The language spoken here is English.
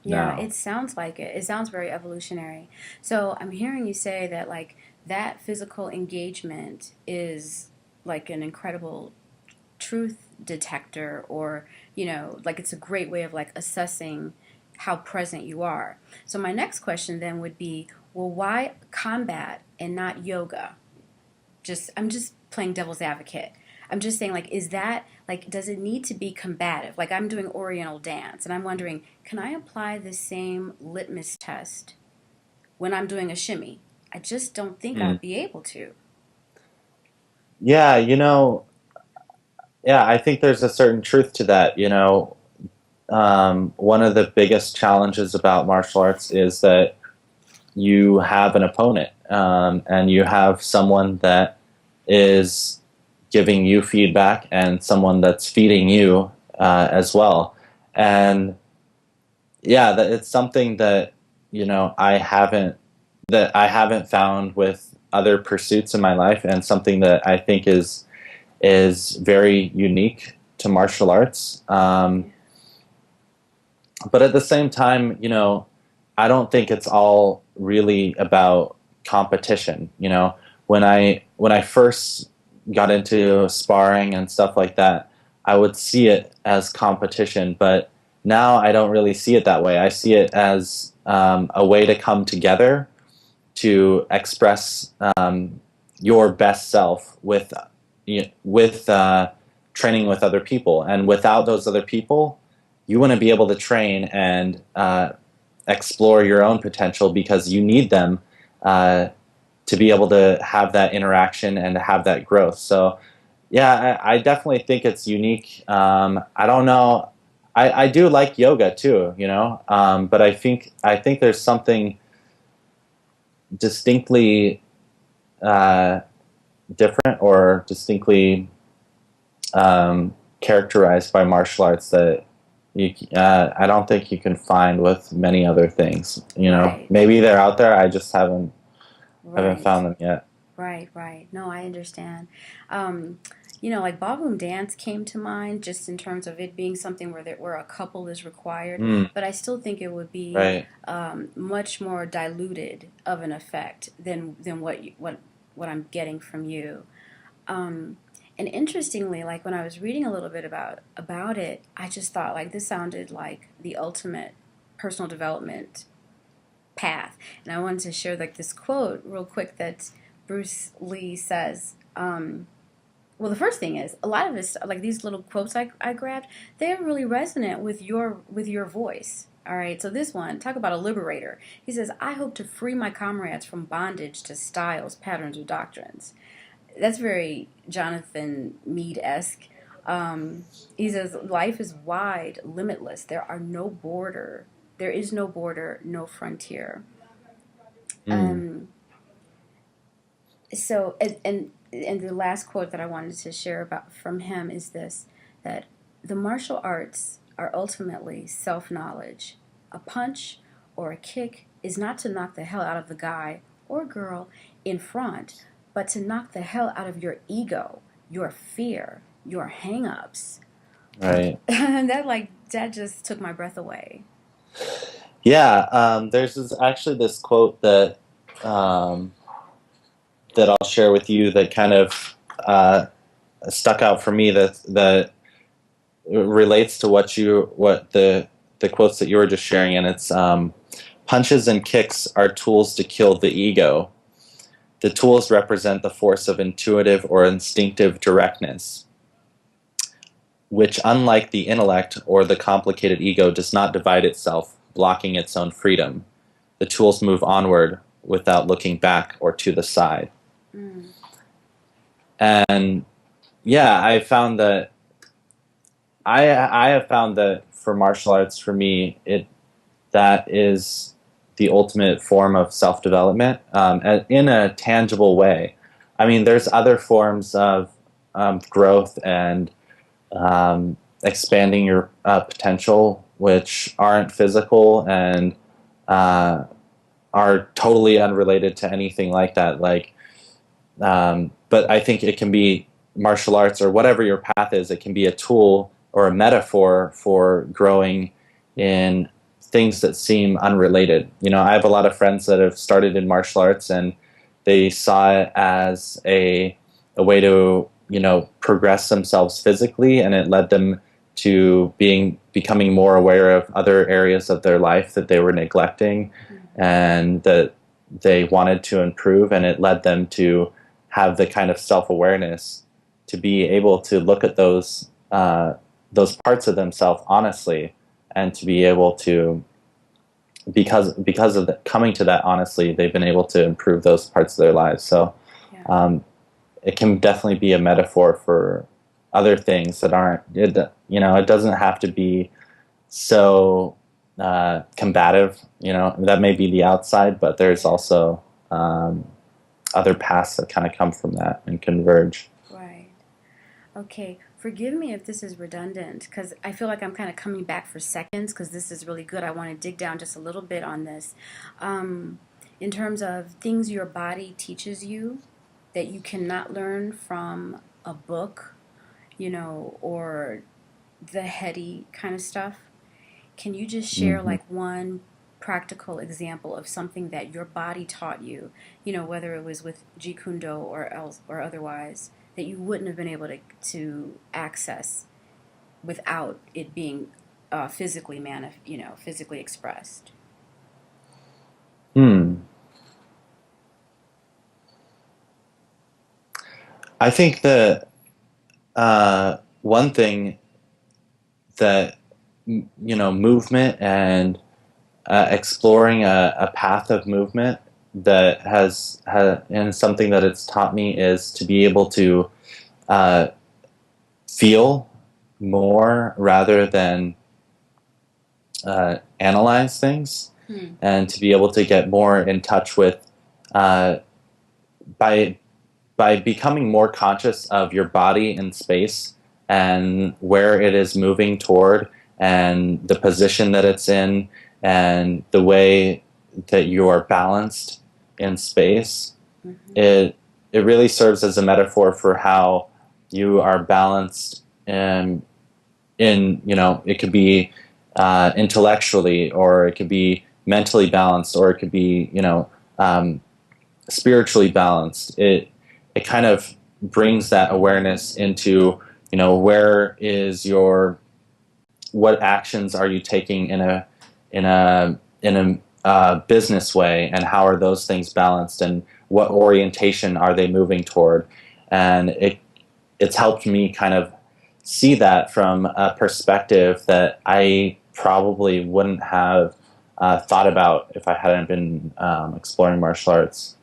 Yeah, now. it sounds like it. It sounds very evolutionary. So I'm hearing you say that like that physical engagement is like an incredible truth detector, or like it's a great way of like assessing how present you are. So my next question then would be, well, why combat and not yoga? Just I'm just playing devil's advocate. I'm just saying, like, is that like, does it need to be combative? Like, I'm doing Oriental dance and I'm wondering, can I apply the same litmus test when I'm doing a shimmy? I just don't think Hmm. I'd be able to. Yeah, yeah, I think there's a certain truth to that. One of the biggest challenges about martial arts is that you have an opponent, and you have someone that is giving you feedback and someone that's feeding you as well. And yeah, that it's something that I haven't found with other pursuits in my life, and something that I think is very unique to martial arts. But at the same time, I don't think it's all really about competition. When I first got into sparring and stuff like that, I would see it as competition, but now I don't really see it that way. I see it as a way to come together to express your best self with training with other people, and without those other people, you want to be able to train and explore your own potential, because you need them uh, to be able to have that interaction and to have that growth. So, yeah, I definitely think it's unique. I don't know. I do like yoga too, but I think there's something distinctly uh, different, or distinctly characterized by martial arts that I don't think you can find with many other things. Right, Maybe they're out there. I just haven't right, found them yet. right, right. No, I understand. Um, like ballroom dance came to mind just in terms of it being something where a couple is required, Mm, but I still think it would be right. much more diluted of an effect than what I'm getting from you. Um, and interestingly, like when I was reading a little bit about it, I just thought like this sounded like the ultimate personal development path. And I wanted to share like this quote real quick that Bruce Lee says. Well, the first thing is a lot of this, like these little quotes I grabbed, they're really resonant with your voice. All right, so this one, talk about a liberator. He says, "I hope to free my comrades from bondage to styles, patterns, or doctrines." That's very Jonathan Mead esque. He says, "Life is wide, limitless. There is no border, no frontier." Mm, Um, so, and the last quote that I wanted to share about from him is this: that the martial arts are ultimately self knowledge. A punch or a kick is not to knock the hell out of the guy or girl in front, but to knock the hell out of your ego, your fear, your hang ups. right. That just took my breath away. Yeah. There's actually this quote um, that I'll share with you that kind of stuck out for me, that relates to what the quotes that you were just sharing, and it's punches and kicks are tools to kill the ego. The tools represent the force of intuitive or instinctive directness, which, unlike the intellect or the complicated ego, does not divide itself, blocking its own freedom. The tools move onward without looking back or to the side. Mm, And yeah, I have found that for martial arts, for me, that is the ultimate form of self development, in a tangible way. I mean, there's other forms of growth and expanding your potential, which aren't physical and uh, are totally unrelated to anything like that. But I think it can be martial arts, or whatever your path is. It can be a tool or a metaphor for growing in things that seem unrelated. You know, I have a lot of friends that have started in martial arts, and they saw it as a way to, you know, progress themselves physically, and it led them to becoming more aware of other areas of their life that they were neglecting, and that they wanted to improve, and it led them to have the kind of self-awareness to be able to look at those parts of themselves honestly, and to be able to, because of coming to that honestly, they've been able to improve those parts of their lives. So Yeah. it can definitely be a metaphor for other things that aren't, you know, it doesn't have to be so combative. You know, that may be the outside, but there's also other paths that kind of come from that and converge. Right. Okay. Forgive me if this is redundant because I feel like I'm kind of coming back for seconds because this is really good. I want to dig down just a little bit on this. Um, in terms of things your body teaches you that you cannot learn from a book, you know, or the heady kind of stuff. Can you just share Hmm. like one practical example of something that your body taught you, you know, whether it was with Jeet Kune Do or else or otherwise, that you wouldn't have been able to access without it being physically expressed? Hmm. I think that one thing that, you know, movement and exploring a path of movement that and something that it's taught me is to be able to uh, feel more rather than analyze things, Hmm. and to be able to get more in touch with uh, by becoming more conscious of your body in space and where it is moving toward, and the position that it's in, and the way that you are balanced in space. Mm-hmm. It really serves as a metaphor for how you are balanced in, you know, it could be intellectually, or it could be mentally balanced, or it could be, you know, spiritually balanced. It kind of brings that awareness into, you know, where is your, what actions are you taking in a business way, and how are those things balanced, and what orientation are they moving toward. And it's helped me kind of see that from a perspective that I probably wouldn't have thought about if I hadn't been exploring martial arts.